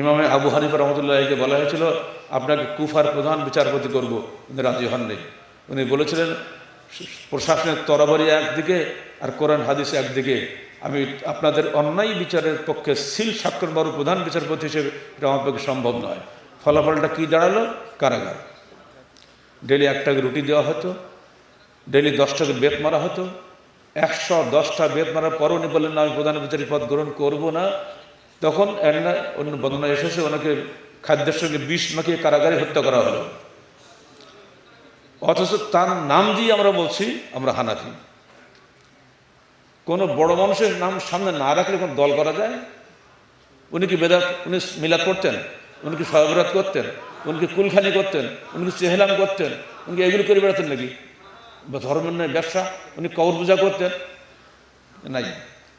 ইমামে আবু হানিফা রহমতুল্লাহকে বলা হয়েছিল আপনাকে কুফার প্রধান বিচারপতি করব, উনি রাজি হননি। উনি বলেছিলেন প্রশাসনের তরবারি একদিকে আর কোরআন হাদিস একদিকে, আমি আপনাদের অন্যায় বিচারের পক্ষে সিল স্বাক্ষর বড় প্রধান বিচারপতি হিসেবে এটা আমার পক্ষে সম্ভব নয়। ফলাফলটা কী দাঁড়ালো? কারাগার। ডেলি 1 টাকা রুটি দেওয়া হতো, ডেলি 10 টাকা বেত মারা হতো। 110টা বেত মারার পরও উনি বললেন না আমি প্রধান বিচারী পদ গ্রহণ করবো না। তখন অন্য বর্ণনা এসেছে ওনাকে খাদ্যের সঙ্গে বিষ মাখিয়ে কারাগারে হত্যা করা হলো। অথচ তার নাম দিয়ে আমরা বলছি আমরা হানাফি। কোনো বড় মানুষের নাম সামনে না রাখলে কোনো দল করা যায়? উনি কি বেদাত, উনি মিলাদ করতেন, উনি কি সহবরাত করতেন, উনি কি কুলখানি করতেন, উনি কি চেহলাম করতেন, উনি কি এগুলো করে বেড়াতেন নাকি? বা ধর্মের নয় ব্যবসা, উনি কবর পূজা করতেন নাই।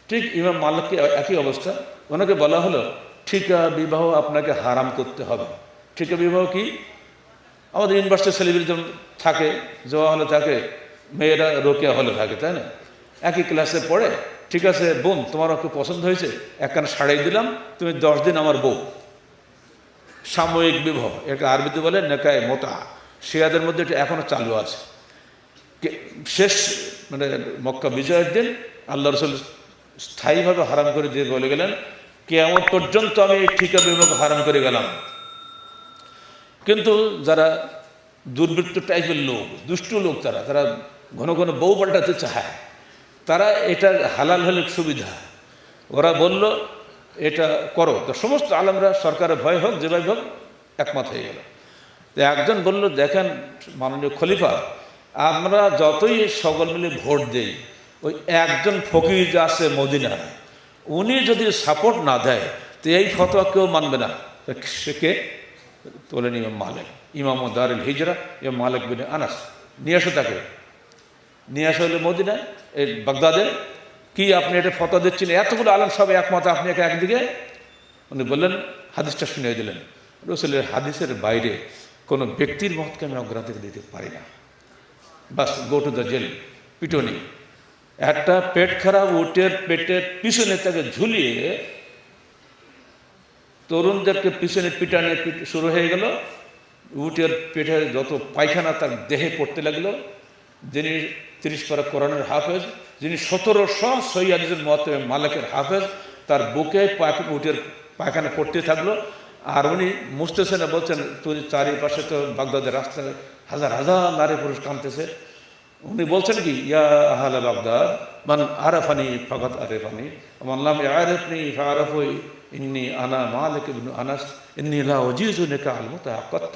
ঠিক ইমাম মালিককে একই অবস্থা। ওনাকে বলা হলো ঠিকা বিবাহ আপনাকে হারাম করতে হবে। ঠিকা বিবাহ কি? আমাদের ইউনিভার্সিটির ছেলেমেয়েরা যেমন থাকে, জোয়া হলে থাকে, মেয়েরা রোকেয়া হলে থাকে, তাই না? একই ক্লাসে পড়ে, ঠিক আছে বোন তোমার ওকে পছন্দ হয়েছে, একখানে শাড়ি দিলাম, তুমি 10 দিন আমার বউ। সাময়িক বিবাহ, একে আরবিতে বলে নেকায় মোতা। শিয়াদের মধ্যে এটা এখনো চালু আছে। শেষ মানে মক্কা বিজয়ের দিন আল্লাহ রসুল স্থায়ীভাবে হারাম করে দিয়ে বলে গেলেন কিয়ামত পর্যন্ত আমি এই ঠিকা বিবাহ হারাম করে গেলাম। কিন্তু যারা দুর্বৃত্ত টাইপের লোক, দুষ্টু লোক, তারা ঘন ঘন বউ পাল্টাতে চায়, তারা এটা হালাল হলে সুবিধা, ওরা বলল এটা করো। তো সমস্ত আলেমরা সরকারের ভয় হোক যেভাবে হোক একমত হয়ে গেল। তো একজন বলল দেখেন মাননীয় খলিফা, আমরা যতই সকল মিলে ভোট দেই, ওই একজন ফকির যে আছে মদিনায়, উনি যদি সাপোর্ট না দেয় তো এই ফতোয়া কেউ মানবে না। সে কে? তোলেন ইমাম মালিক, ইমাম দারুল হিজরা, ইমাম মালিক বিন আনাস। নিয়ে আসো তাকে, নিয়ে আসা হলে মদিনায়, এই বাগদাদে। কি আপনি এটা ফতোয়া দিচ্ছেন? এতগুলো আলেম সব একমত, আপনি একা একদিকে। উনি বললেন হাদিসটা শুনিয়ে দিলেন, রসুলের হাদিসের বাইরে কোনো ব্যক্তির মতকে আমি অগ্রাধিকার দিতে পারি না। বাস, গো টু দ্য জেল, পিটনি। একটা পেট খারাপ উটের পেটের পিছনে তাকে ঝুলিয়ে তরুণদেরকে পিছনে পিটানে শুরু হয়ে গেল। উটের পেটে যত পায়খানা তার দেহে পড়তে লাগলো। যিনি 30 পারা কোরআনের হাফেজ, যিনি 1700 সহিহ হাদিসের মত মালিকের হাফেজ, তার বুকে উটের পায়খানা পড়তে থাকলো। আর উনি মুছতেছেন, বলছেন তুই চারিপাশে তো বাগদাদের রাস্তায় হাজার হাজার নারী পুরুষ কাঁদতেছে। উনি বলছেন কি ইয়া আহলা বাগদাদ মান আরাফানি ফাকাত আরাফানি মান লাম ইয়ারিফনি ফাআরাফু ইন্নী আনা মালিক ইবনে আনাস ইন্নী লা উজিজু নিকা আল মুতাআক্কাত।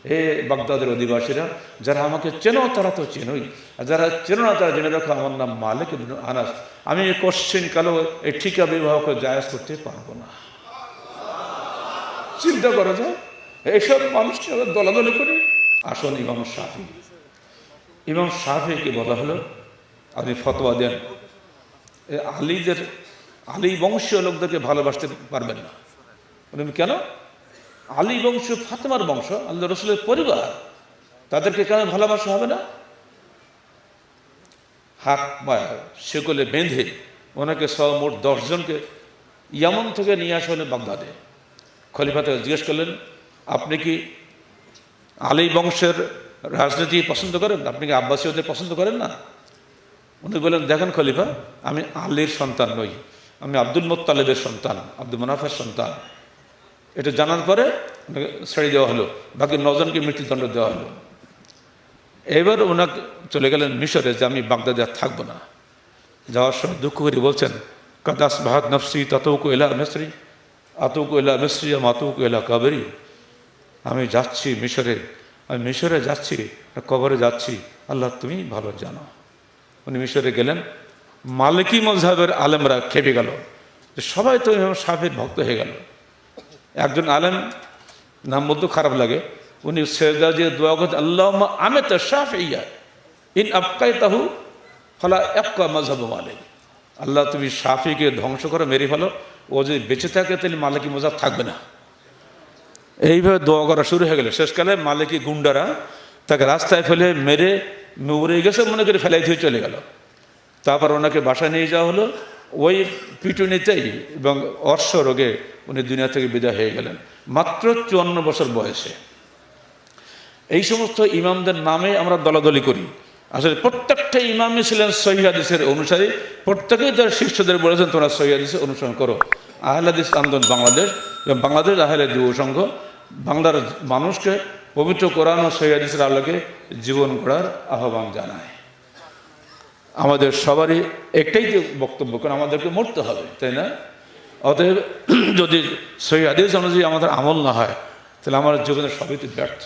হে বাগদাদের অধিবাসীরা, যারা আমাকে চেনো তারা তো চেনোই, আর যারা চেনো না তারা জেনে রাখো আমার নাম মালিক ইবনে আনাস। আমি কোশ্চিন কালো এই ঠিকা বিবাহকে জায়েজ করতে পারবো না। চিন্তা করা যায় এইসব মানুষকে দলাদলি করে। আসুন ইমাম শাফি, ইমাম শাফিকে বলা হলো আপনি ফতোয়া দেন আলী বংশীয় লোকদেরকে ভালোবাসতে পারবেন না। উনি কেন? আলী বংশ ফাতেমার বংশ, আল্লাহ রসুলের পরিবার, তাদেরকে কেন ভালোবাসা হবে না? হাত পায়ে সেগুলো বেঁধে ওনাকে সহ মোট 10 জনকে ইয়ামন থেকে নিয়ে আসা হলেন বাগদাদে। খলিফা থেকে জিজ্ঞেস করলেন আপনি কি আলী বংশের রাজনীতি পছন্দ করেন? আপনি কি আব্বাসীয়দের পছন্দ করেন না? উনি বললেন দেখেন খলিফা, আমি আলীর সন্তান নই, আমি আব্দুল মুত্তালিবের সন্তান, আব্দুল মানাফের সন্তান। এটা জানার পরে ছেড়ে দেওয়া হলো, বাকি 9 জনকে মৃত্যুদণ্ড দেওয়া হলো। এবার ওনাকে চলে গেলেন মিশরে, যে আমি বাগদাদে আর থাকবো না। যাওয়ার সময় দুঃখ করে বলছেন কাদাস বাহাদ নফসি তাতৌকু এলা মিসরি আতৌকু এলা মিসরি মাতৌকু এলা কাবরি। আমি যাচ্ছি মিশরে, আমি মিশরে যাচ্ছি, কবরে যাচ্ছি, আল্লাহ তুমি ভালো জানো। উনি মিশরে গেলেন। মালিকি মযহাবের আলেমরা খেপে গেল, সবাই তো ইমাম শাফির ভক্ত হয়ে গেল। একজন আলেম, নাম বলতে খারাপ লাগে, উনি সেজদা দিয়ে দোয়া করছেন আল্লাহুম্মা আমিত শাফিয়্যা ইন আবকাইতাহু ফালা ইয়াবকা মাযহাবু মালিক। আল্লাহ তুমি শাফিকে ধ্বংস করে মেরে ফেলো, ও যদি বেঁচে থাকে তাহলে মালিকি মযহাব থাকবে না। এইভাবে দোয়া করা শুরু হয়ে গেল। শেষকালে মালিকি গুন্ডারা তাকে রাস্তায় ফেলে মেরে মরে গেছে মনে করে ফেলাই দিয়ে চলে গেল। তারপর ওনাকে বাসায় নিয়ে যাওয়া হলো। ওই পিটুনিতেই এবং অর্শ রোগে উনি দুনিয়া থেকে বিদায় হয়ে গেলেন মাত্র 54 বছর বয়সে। এই সমস্ত ইমামদের নামে আমরা দলাদলি করি, আসলে প্রত্যেকটা ইমামই ছিলেন সহিহ হাদিসের অনুসারী, প্রত্যেকেই তার শিষ্যদের বলেছেন তোমরা সহিহ হাদিসের অনুসরণ করো। আহলে হাদিস আন্দোলন বাংলাদেশ এবং বাংলাদেশ আহলে যুব সংঘ বাংলার মানুষকে পবিত্র কোরআন ও সহিহ হাদিসের আলোকে জীবন গড়ার আহ্বান জানায়। আমাদের সবারই একটাই যে বক্তব্য, কারণ আমাদেরকে মরতে হবে, তাই না? অতএব যদি সহিহ হাদিস অনুযায়ী আমাদের আমল না হয় তাহলে আমার জীবনের সবই ব্যর্থ।